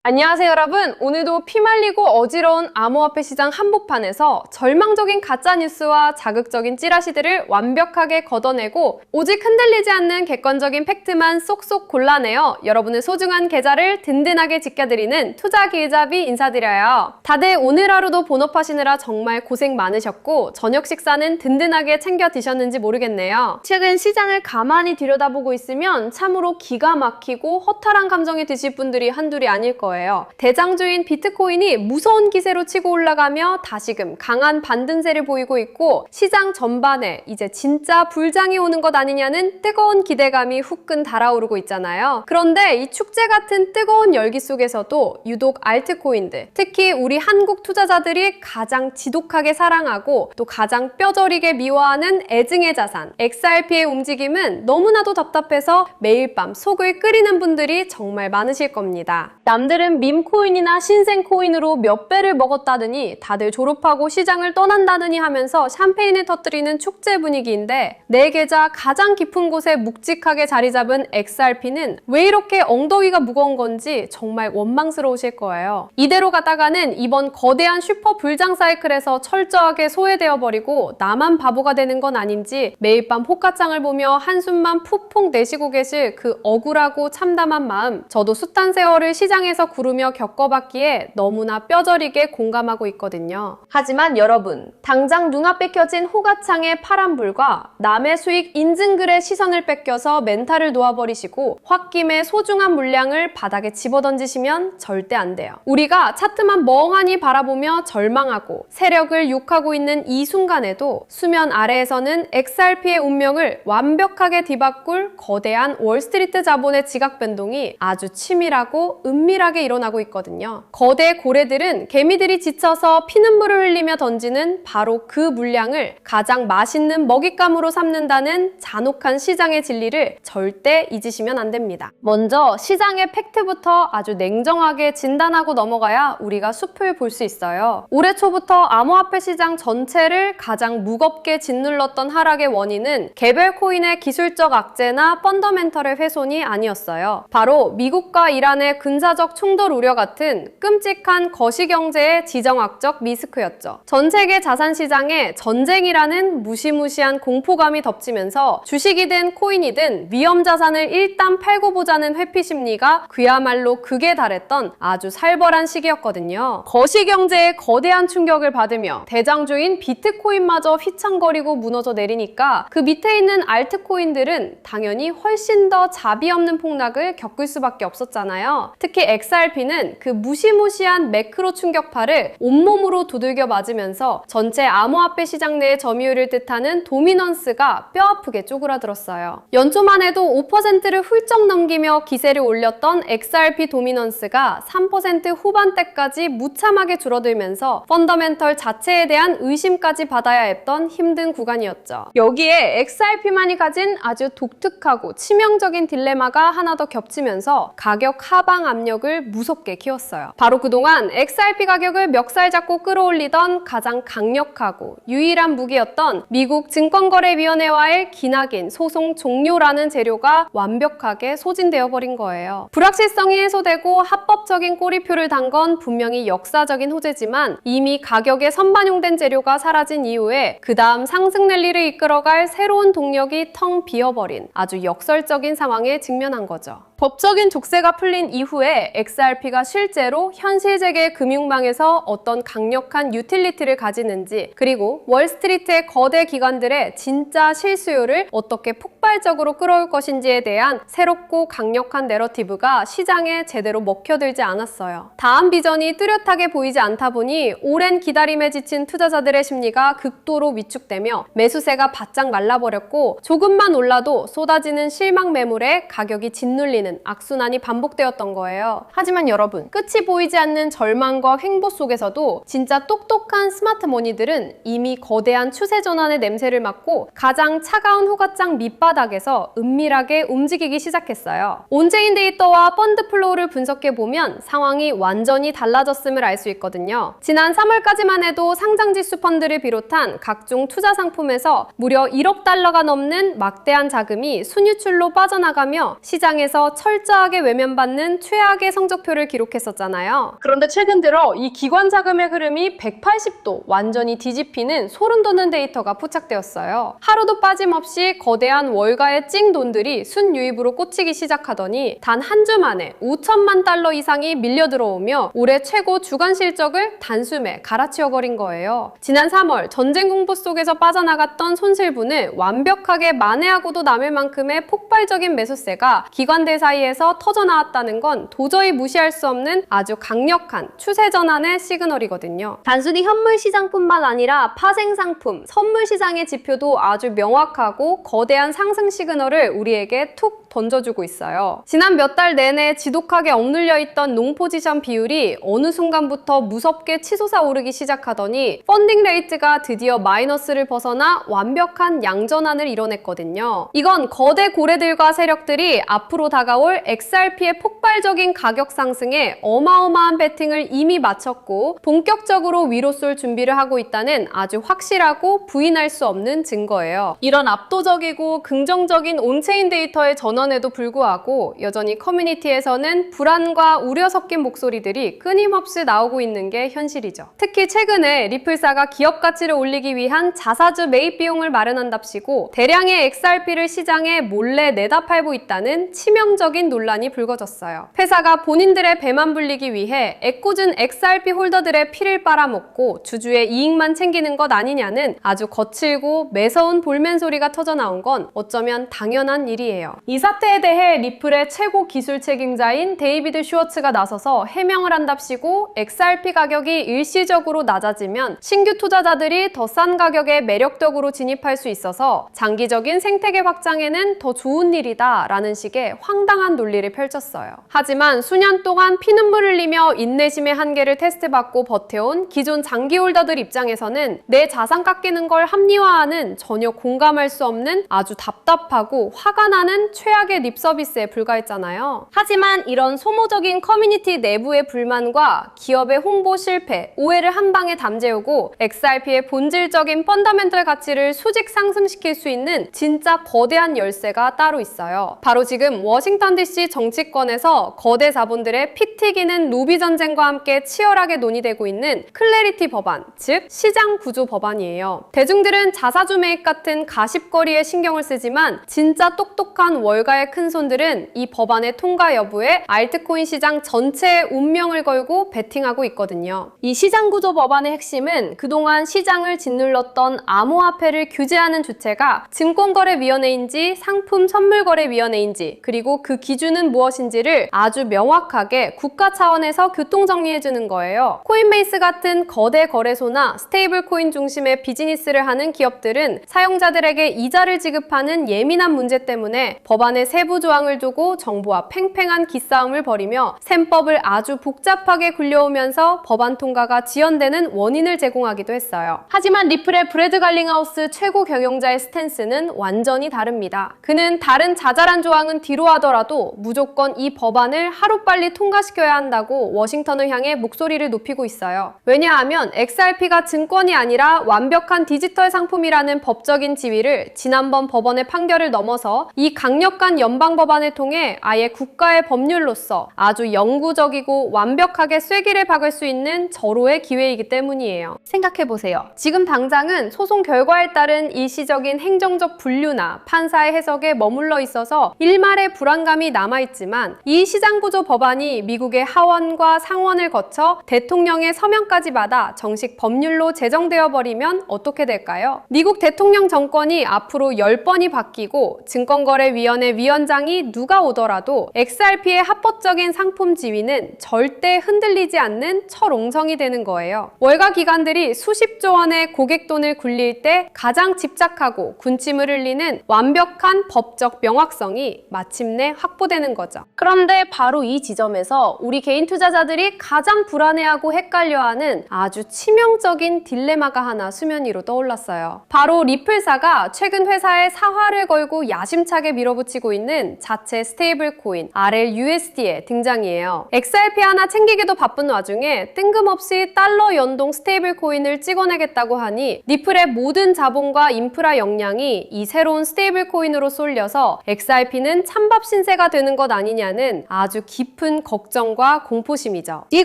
안녕하세요 여러분. 오늘도 피말리고 어지러운 암호화폐 시장 한복판에서 절망적인 가짜뉴스와 자극적인 찌라시들을 완벽하게 걷어내고 오직 흔들리지 않는 객관적인 팩트만 쏙쏙 골라내어 여러분의 소중한 계좌를 든든하게 지켜드리는 투자기회잡이 인사드려요. 다들 오늘 하루도 본업하시느라 정말 고생 많으셨고 저녁 식사는 든든하게 챙겨 드셨는지 모르겠네요. 최근 시장을 가만히 들여다보고 있으면 참으로 기가 막히고 허탈한 감정이 드실 분들이 한둘이 아닐 거예요. 대장주인 비트코인이 무서운 기세로 치고 올라가며 다시금 강한 반등세를 보이고 있고 시장 전반에 이제 진짜 불장이 오는 것 아니냐는 뜨거운 기대감이 후끈 달아오르고 있잖아요. 그런데 이 축제 같은 뜨거운 열기 속에서도 유독 알트코인들, 특히 우리 한국 투자자들이 가장 지독하게 사랑하고 또 가장 뼈저리게 미워하는 애증의 자산 XRP의 움직임은 너무나도 답답해서 매일 밤 속을 끓이는 분들이 정말 많으실 겁니다. 남들은 밈코인이나 신생코인으로 몇 배를 먹었다더니 다들 졸업하고 시장을 떠난다더니 하면서 샴페인을 터뜨리는 축제 분위기인데 내 계좌 가장 깊은 곳에 묵직하게 자리 잡은 XRP는 왜 이렇게 엉덩이가 무거운 건지 정말 원망스러우실 거예요. 이대로 가다가는 이번 거대한 슈퍼 불장 사이클에서 철저하게 소외되어 버리고 나만 바보가 되는 건 아닌지 매일 밤 호가창을 보며 한숨만 푹푹 내쉬고 계실 그 억울하고 참담한 마음, 저도 숱한 세월을 시장에서 구르며 겪어봤기에 너무나 뼈저리게 공감하고 있거든요. 하지만 여러분, 당장 눈앞에 켜진 호가창의 파란불과 남의 수익 인증글의 시선을 뺏겨서 멘탈을 놓아버리시고 홧김에 소중한 물량을 바닥에 집어던지시면 절대 안 돼요. 우리가 차트만 멍하니 바라보며 절망하고 세력을 욕하고 있는 이 순간에도 수면 아래에서는 XRP의 운명을 완벽하게 뒤바꿀 거대한 월스트리트 자본의 지각 변동이 아주 치밀하고 은밀하게 일어나고 있거든요. 거대 고래들은 개미들이 지쳐서 피눈물을 흘리며 던지는 바로 그 물량을 가장 맛있는 먹잇감으로 삼는다는 잔혹한 시장의 진리를 절대 잊으시면 안 됩니다. 먼저 시장의 팩트부터 아주 냉정하게 진단하고 넘어가야 우리가 숲을 볼 수 있어요. 올해 초부터 암호화폐 시장 전체를 가장 무겁게 짓눌렀던 하락의 원인은 개별 코인의 기술적 악재나 펀더멘털의 훼손이 아니었어요. 바로 미국과 이란의 군사적 충돌 우려 같은 끔찍한 거시경제의 지정학적 리스크였죠. 전 세계 자산시장에 전쟁이라는 무시무시한 공포감이 덮치면서 주식이든 코인이든 위험자산을 일단 팔고 보자는 회피 심리가 그야말로 극에 달했던 아주 살벌한 시기였거든요. 거시경제의 거대한 충격을 받으며 대장주인 비트코인마저 휘청거리고 무너져 내리니까 그 밑에 있는 알트코인들은 당연히 훨씬 더 자비 없는 폭락을 겪을 수밖에 없었잖아요. 특히 XRP는 그 무시무시한 매크로 충격파를 온몸으로 두들겨 맞으면서 전체 암호화폐 시장 내의 점유율을 뜻하는 도미넌스가 뼈아프게 쪼그라들었어요. 연초만 해도 5%를 훌쩍 넘기며 기세를 올렸던 XRP 도미넌스가 3% 후반대까지 무참하게 줄어들면서 펀더멘털 자체에 대한 의심까지 받아야 했던 힘든 구간이었죠. 여기에 XRP만이 가진 아주 독특하고 치명적인 딜레마가 하나 더 겹치면서 가격 하방 압력을 무섭게 키웠어요. 바로 그동안 XRP 가격을 멱살 잡고 끌어올리던 가장 강력하고 유일한 무기였던 미국 증권거래위원회와의 기나긴 소송 종료라는 재료가 완벽하게 소진되어 버린 거예요. 불확실성이 해소되고 합법적인 꼬리표를 단 건 분명히 역사적인 호재지만 이미 가격에 선반영된 재료가 사라진 이후에 그 다음 상승 랠리를 이끌어갈 새로운 동력이 텅 비어버린 아주 역설적인 상황에 직면한 거죠. 법적인 족쇄가 풀린 이후에 XRP가 실제로 현실 세계의 금융망에서 어떤 강력한 유틸리티를 가지는지, 그리고 월스트리트의 거대 기관들의 진짜 실수요를 어떻게 폭발적으로 끌어올 것인지에 대한 새롭고 강력한 내러티브가 시장에 제대로 먹혀들지 않았어요. 다음 비전이 뚜렷하게 보이지 않다 보니 오랜 기다림에 지친 투자자들의 심리가 극도로 위축되며 매수세가 바짝 말라버렸고 조금만 올라도 쏟아지는 실망 매물에 가격이 짓눌리는 악순환이 반복되었던 거예요. 하지만 여러분, 끝이 보이지 않는 절망과 횡보 속에서도 진짜 똑똑한 스마트머니들은 이미 거대한 추세 전환의 냄새를 맡고 가장 차가운 호가창 밑바닥에서 은밀하게 움직이기 시작했어요. 온체인 데이터와 펀드 플로우를 분석해보면 상황이 완전히 달라졌음을 알 수 있거든요. 지난 3월까지만 해도 상장지수 펀드를 비롯한 각종 투자 상품에서 무려 1억 달러가 넘는 막대한 자금이 순유출로 빠져나가며 시장에서 철저하게 외면받는 최악의 성적표를 기록했었잖아요. 그런데 최근 들어 이 기관 자금의 흐름이 180도 완전히 뒤집히는 소름 돋는 데이터가 포착되었어요. 하루도 빠짐없이 거대한 월가의 찡 돈들이 순유입으로 꽂히기 시작하더니 단 한 주 만에 5천만 달러 이상이 밀려 들어오며 올해 최고 주간 실적을 단숨에 갈아치워버린 거예요. 지난 3월 전쟁 공포 속에서 빠져나갔던 손실분을 완벽하게 만회하고도 남을 만큼의 폭발적인 매수세가 기관들 사이에서 터져나왔다는 건 도저히 무시할 수 없는 아주 강력한 추세 전환의 시그널이거든요. 단순히 현물 시장뿐만 아니라 파생상품, 선물 시장의 지표도 아주 명확하고 거대한 상승 시그널을 우리에게 툭 던져주고 있어요. 지난 몇 달 내내 지독하게 억눌려 있던 롱 포지션 비율이 어느 순간부터 무섭게 치솟아 오르기 시작하더니 펀딩 레이트가 드디어 마이너스를 벗어나 완벽한 양전환을 이뤄냈거든요. 이건 거대 고래들과 세력들이 앞으로 다가올 XRP의 폭발적인 가격 상승에 어마어마한 베팅을 이미 마쳤고 본격적으로 위로 쏠 준비를 하고 있다는 아주 확실하고 부인할 수 없는 증거예요. 이런 압도적이고 긍정적인 온체인 데이터의 전환에도 불구하고 여전히 커뮤니티에서는 불안과 우려 섞인 목소리들이 끊임없이 나오고 있는 게 현실이죠. 특히 최근에 리플사가 기업 가치를 올리기 위한 자사주 매입 비용을 마련한답시고 대량의 XRP를 시장에 몰래 내다 팔고 있다는 치명적인 논란이 불거졌어요. 회사가 본인들의 배만 불리기 위해 애꿎은 XRP 홀더들의 피를 빨아먹고 주주의 이익만 챙기는 것 아니냐는 아주 거칠고 매서운 볼멘 소리가 터져나온 건 어쩌면 당연한 일이에요. 이 사태에 대해 리플의 최고 기술 책임자인 데이비드 슈워츠가 나서서 해명을 한답시고 XRP 가격이 일시적으로 낮아지면 신규 투자자들이 더 싼 가격에 매력적으로 진입할 수 있어서 장기적인 생태계 확장에는 더 좋은 일이다 라는 식의 황당한 논리를 펼쳤어요. 하지만 수년 동안 피눈물 흘리며 인내심의 한계를 테스트받고 버텨온 기존 장기 홀더들 입장에서는 내 자산 깎이는 걸 합리화하는 전혀 공감할 수 없는 아주 답답하고 화가 나는 최악의 립 서비스에 불과했잖아요. 하지만 이런 소모적인 커뮤니티 내부의 불만과 기업의 홍보 실패, 오해를 한 방에 담재우고 XRP의 본질적인 펀더멘털 가치를 수직 상승시킬 수 있는 진짜 거대한 열쇠가 따로 있어요. 바로 지금 워싱턴 DC 정치권에서 거대 자본들의 피 튀기는 로비 전쟁과 함께 치열하게 논의되고 있는 클래리티 법안, 즉 시장 구조 법안이에요. 대중들은 자사주 매입 같은 가십거리에 신경을 쓰지만 진짜 똑똑한 월가의 큰손들은 이 법안의 통과 여부에 알트코인 시장 전체의 운명을 걸고 베팅하고 있거든요. 이 시장 구조 법안의 핵심은 그동안 시장을 짓눌렀던 암호화폐를 규제하는 주체가 증권거래위원회인지 상품선물거래위원회인지 그리고 그 기준은 무엇인지를 아주 명확하게 국가 차원에서 교통정리해주는 거예요. 코인베이스 같은 거대 거래소나 스테이블 코인 중심의 비즈니스를 하는 기업들은 사용자들에게 이자를 지급하는 예민한 문제 때문에 법안의 세부 조항을 두고 정부와 팽팽한 기싸움을 벌이며 셈법을 아주 복잡하게 굴려오면서 법안 통과가 지연되는 원인을 제공하기도 했어요. 하지만 리플의 브래드 갈링하우스 최고 경영자의 스탠스는 완전히 다릅니다. 그는 다른 자잘한 조항은 뒤로 하더라도 무조건 이 법안을 하루빨리 통과시켜야 한다고 워싱턴을 향해 목소리를 높이고 있어요. 왜냐하면 XRP가 증권이 아니라 완벽한 디지털 상품이라는 법적인 지위를 지난번 법원의 판결을 넘어서 이 강력한 연방 법안을 통해 아예 국가의 법률로서 아주 영구적이고 완벽하게 쐐기를 박을 수 있는 절호의 기회이기 때문이에요. 생각해보세요. 지금 당장은 소송 결과에 따른 일시적인 행정적 분류나 판사의 해석에 머물러 있어서 일말의 불안감이 남아있지만 이 시장구조 법안이 미국의 하원과 상원을 거쳐 대통령의 서명까지 받아 정식 법률로 제정되어 버리면 어떻게 될까요? 미국 대통령 정권이 앞으로 10번이 바뀌고 증권거래위원회 위원장이 누가 오더라도 XRP의 합법적인 상품 지위는 절대 흔들리지 않는 철옹성이 되는 거예요. 월가 기관들이 수십조 원의 고객 돈을 굴릴 때 가장 집착하고 군침을 흘리는 완벽한 법적 명확성이 마침내 확보되는 거죠. 그런데 바로 이 지점에서 우리 개인 투자자들이 가장 불안해하고 헷갈려하는 아주 치명적인 딜레마가 하나 수면 위로 떠올랐어요. 바로 리플사가 최근 회사에 사활을 걸고 야심차게 밀어붙이고 치고 있는 자체 스테이블 코인 RLUSD의 등장이에요. XRP 하나 챙기기도 바쁜 와중에 뜬금없이 달러 연동 스테이블 코인을 찍어내겠다고 하니 리플의 모든 자본과 인프라 역량이 이 새로운 스테이블 코인으로 쏠려서 XRP는 찬밥 신세가 되는 것 아니냐는 아주 깊은 걱정과 공포심이죠. 이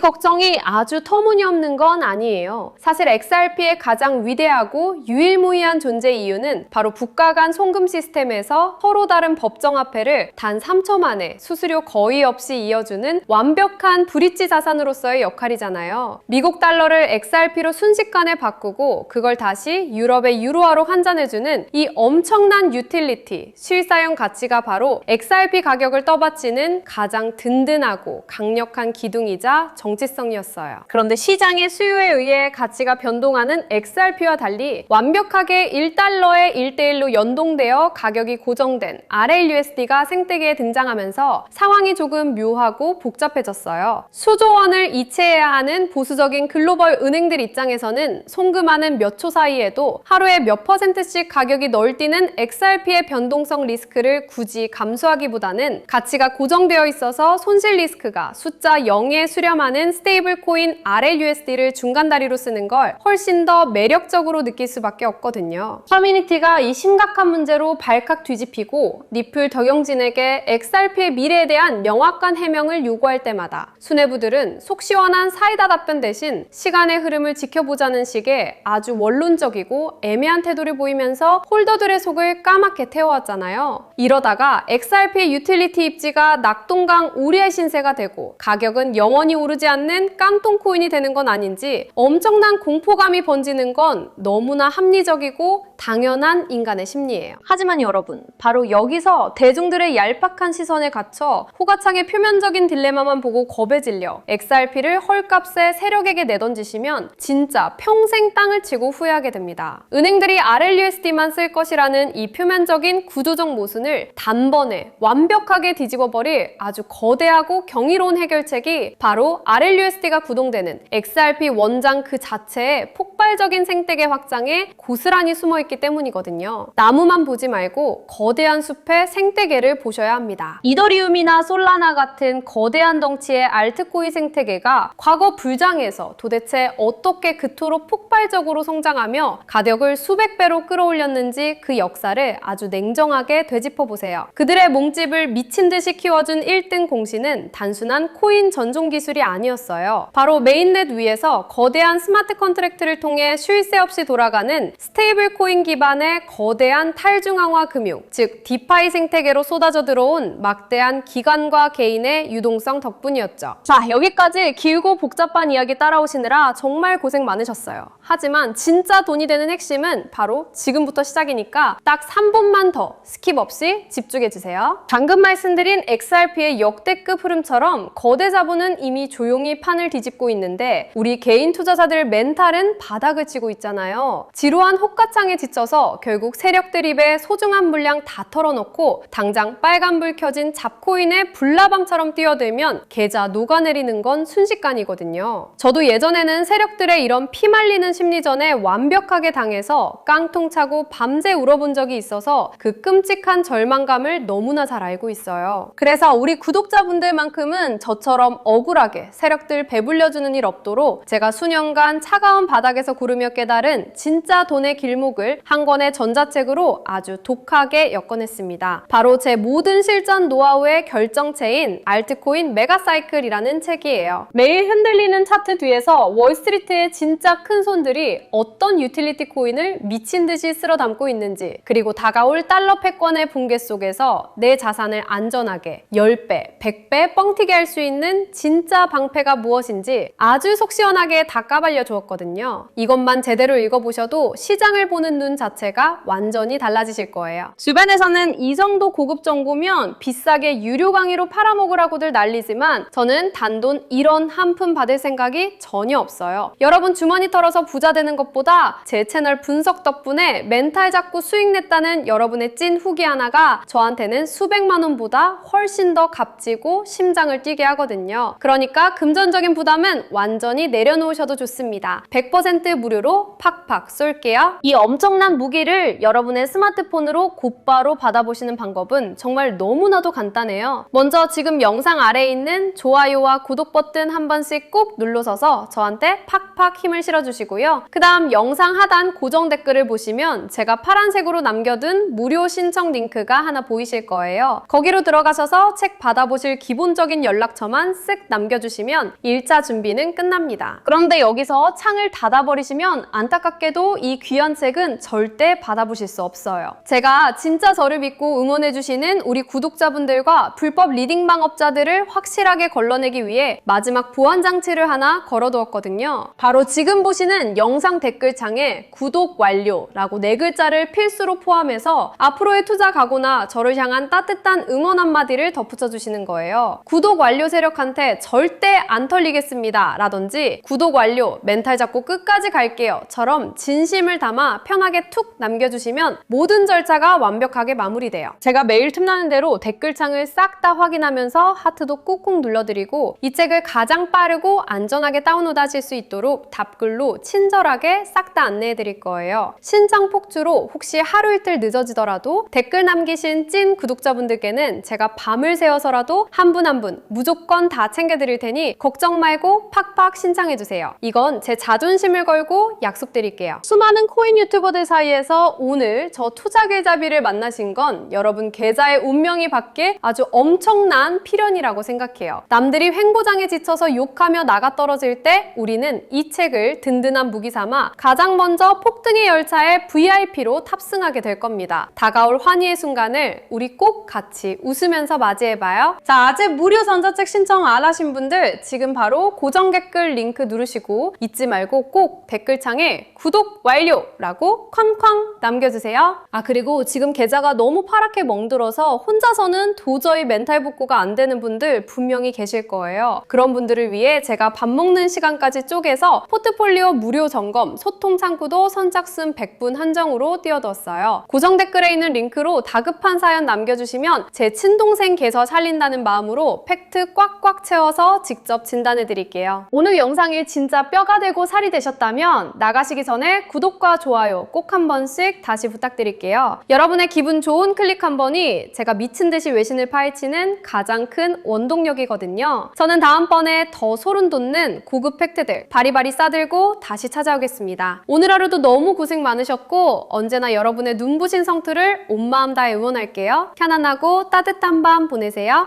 걱정이 아주 터무니없는 건 아니에요. 사실 XRP의 가장 위대하고 유일무이한 존재 이유는 바로 국가 간 송금 시스템에서 서로 다른 법정화폐를 단 3초 만에 수수료 거의 없이 이어주는 완벽한 브릿지 자산으로서의 역할이잖아요. 미국 달러를 XRP로 순식간에 바꾸고 그걸 다시 유럽의 유로화로 환전해주는 이 엄청난 유틸리티, 실사용 가치가 바로 XRP 가격을 떠받치는 가장 든든하고 강력한 기둥이자 정체성이었어요. 그런데 시장의 수요에 의해 가치가 변동하는 XRP와 달리 완벽하게 1달러에 1대1로 연동되어 가격이 고정된 RLUSD가 생태계에 등장하면서 상황이 조금 묘하고 복잡해졌어요. 수조 원을 이체해야 하는 보수적인 글로벌 은행들 입장에서는 송금하는 몇 초 사이에도 하루에 몇 %씩 가격이 널뛰는 XRP의 변동성 리스크를 굳이 감수하기보다는 가치가 고정되어 있어서 손실 리스크가 숫자 0에 수렴하는 스테이블 코인 RLUSD를 중간다리로 쓰는 걸 훨씬 더 매력적으로 느낄 수밖에 없거든요. 커뮤니티가 이 심각한 문제로 발칵 뒤집히고 리플 덕영진에게 XRP의 미래에 대한 명확한 해명을 요구할 때마다 수뇌부들은 속 시원한 사이다 답변 대신 시간의 흐름을 지켜보자는 식의 아주 원론적이고 애매한 태도를 보이면서 홀더들의 속을 까맣게 태워왔잖아요. 이러다가 XRP의 유틸리티 입지가 낙동강 오리의 신세가 되고 가격은 영원히 오르지 않는 깡통 코인이 되는 건 아닌지 엄청난 공포감이 번지는 건 너무나 합리적이고 당연한 인간의 심리예요. 하지만 여러분, 바로 여기서 대중들의 얄팍한 시선에 갇혀 호가창의 표면적인 딜레마만 보고 겁에 질려 XRP를 헐값에 세력에게 내던지시면 진짜 평생 땅을 치고 후회하게 됩니다. 은행들이 RLUSD만 쓸 것이라는 이 표면적인 구조적 모순을 단번에 완벽하게 뒤집어버릴 아주 거대하고 경이로운 해결책이 바로 RLUSD가 구동되는 XRP 원장 그 자체의 폭발적인 생태계 확장에 고스란히 숨어있기 때문이거든요. 나무만 보지 말고 거대한 숲의 생태계를 보셔야 합니다. 이더리움이나 솔라나 같은 거대한 덩치의 알트코인 생태계가 과거 불장에서 도대체 어떻게 그토록 폭발적으로 성장하며 가격을 수백 배로 끌어올렸는지 그 역사를 아주 냉정하게 되짚어보세요. 그들의 몸집을 미친 듯이 키워준 1등 공신은 단순한 코인 전송 기술이 아니었어요. 바로 메인넷 위에서 거대한 스마트 컨트랙트를 통해 쉴 새 없이 돌아가는 스테이블 코인 기반의 거대한 탈중앙화 금융, 즉 디파이 생태계로 쏟아져 들어온 막대한 기관과 개인의 유동성 덕분이었죠. 자, 여기까지 길고 복잡한 이야기 따라오시느라 정말 고생 많으셨어요. 하지만 진짜 돈이 되는 핵심은 바로 지금부터 시작이니까 딱 3분만 더 스킵 없이 집중해주세요. 방금 말씀드린 XRP의 역대급 흐름처럼 거대 자본은 이미 조용히 판을 뒤집고 있는데 우리 개인 투자자들 멘탈은 바닥을 치고 있잖아요. 지루한 호가창에 지쳐서 결국 세력들 입에 소중한 물량 다 털어놓고 당장 빨간불 켜진 잡코인에 불나방처럼 뛰어들면 계좌 녹아내리는 건 순식간이거든요. 저도 예전에는 세력들의 이런 피말리는 심리전에 완벽하게 당해서 깡통 차고 밤새 울어본 적이 있어서 그 끔찍한 절망감을 너무나 잘 알고 있어요. 그래서 우리 구독자분들만큼은 저처럼 억울하게 세력들 배불려주는 일 없도록 제가 수년간 차가운 바닥에서 구르며 깨달은 진짜 돈의 길목을 한 권의 전자책으로 아주 독하게 엮어냈습니다. 바로 제 모든 실전 노하우의 결정체인 알트코인 메가사이클이라는 책이에요. 매일 흔들리는 차트 뒤에서 월스트리트의 진짜 큰 손들이 어떤 유틸리티 코인을 미친 듯이 쓸어 담고 있는지, 그리고 다가올 달러 패권의 붕괴 속에서 내 자산을 안전하게 10배, 100배 뻥튀기 할 수 있는 진짜 방패가 무엇인지 아주 속 시원하게 다 까발려 주었거든요. 이것만 제대로 읽어보셔도 시장을 보는 눈 자체가 완전히 달라지실 거예요. 주변에서는 이 정도 고급 정보면 비싸게 유료 강의로 팔아먹으라고들 난리지만 저는 단돈 1원 한 푼 받을 생각이 전혀 없어요. 여러분 주머니 털어서 부자 되는 것보다 제 채널 분석 덕분에 멘탈 잡고 수익 냈다는 여러분의 찐 후기 하나가 저한테는 수백만 원보다 훨씬 더 값지고 심장을 뛰게 하거든요. 그러니까 금전적인 부담은 완전히 내려놓으셔도 좋습니다. 100% 무료로 팍팍 쏠게요. 이 엄청난 엄청난 무기를 여러분의 스마트폰으로 곧바로 받아보시는 방법은 정말 너무나도 간단해요. 먼저 지금 영상 아래에 있는 좋아요와 구독 버튼 한 번씩 꼭 눌러서서 저한테 팍팍 힘을 실어주시고요. 그 다음 영상 하단 고정 댓글을 보시면 제가 파란색으로 남겨둔 무료 신청 링크가 하나 보이실 거예요. 거기로 들어가셔서 책 받아보실 기본적인 연락처만 쓱 남겨주시면 1차 준비는 끝납니다. 그런데 여기서 창을 닫아버리시면 안타깝게도 이 귀한 책은 절대 받아보실 수 없어요. 제가 진짜 저를 믿고 응원해주시는 우리 구독자분들과 불법 리딩방 업자들을 확실하게 걸러내기 위해 마지막 보안 장치를 하나 걸어두었거든요. 바로 지금 보시는 영상 댓글창에 구독 완료라고 4글자를 필수로 포함해서 앞으로의 투자 각오나 저를 향한 따뜻한 응원 한마디를 덧붙여 주시는 거예요. 구독 완료 세력한테 절대 안 털리겠습니다 라든지 구독 완료 멘탈 잡고 끝까지 갈게요 처럼 진심을 담아 편하게 툭 남겨주시면 모든 절차가 완벽하게 마무리돼요. 제가 매일 틈나는 대로 댓글창을 싹 다 확인하면서 하트도 꾹꾹 눌러드리고 이 책을 가장 빠르고 안전하게 다운로드 하실 수 있도록 답글로 친절하게 싹 다 안내해드릴 거예요. 신청 폭주로 혹시 하루 이틀 늦어지더라도 댓글 남기신 찐 구독자분들께는 제가 밤을 새워서라도 한 분 한 분 무조건 다 챙겨드릴 테니 걱정 말고 팍팍 신청해주세요. 이건 제 자존심을 걸고 약속드릴게요. 수많은 코인 유튜버들 사이에서 오늘 저 투자 계좌비를 만나신 건 여러분 계좌의 운명이 바뀔 아주 엄청난 필연이라고 생각해요. 남들이 횡보장에 지쳐서 욕하며 나가 떨어질 때 우리는 이 책을 든든한 무기 삼아 가장 먼저 폭등의 열차에 VIP로 탑승하게 될 겁니다. 다가올 환희의 순간을 우리 꼭 같이 웃으면서 맞이해봐요. 자, 아직 무료 전자책 신청 안 하신 분들 지금 바로 고정 댓글 링크 누르시고 잊지 말고 꼭 댓글창에 구독 완료라고 쾅쾅 남겨주세요. 아, 그리고 지금 계좌가 너무 파랗게 멍들어서 혼자서는 도저히 멘탈 복구가 안 되는 분들 분명히 계실 거예요. 그런 분들을 위해 제가 밥 먹는 시간까지 쪼개서 포트폴리오 무료 점검, 소통 창구도 선착순 100분 한정으로 띄워뒀어요. 고정 댓글에 있는 링크로 다급한 사연 남겨주시면 제 친동생 계좌 살린다는 마음으로 팩트 꽉꽉 채워서 직접 진단해드릴게요. 오늘 영상이 진짜 뼈가 되고 살이 되셨다면 나가시기 전에 구독과 좋아요 꼭 한 번씩 다시 부탁드릴게요. 여러분의 기분 좋은 클릭 한 번이 제가 미친 듯이 외신을 파헤치는 가장 큰 원동력이거든요. 저는 다음번에 더 소름 돋는 고급 팩트들 바리바리 싸들고 다시 찾아오겠습니다. 오늘 하루도 너무 고생 많으셨고 언제나 여러분의 눈부신 성투를 온 마음 다해 응원할게요. 편안하고 따뜻한 밤 보내세요.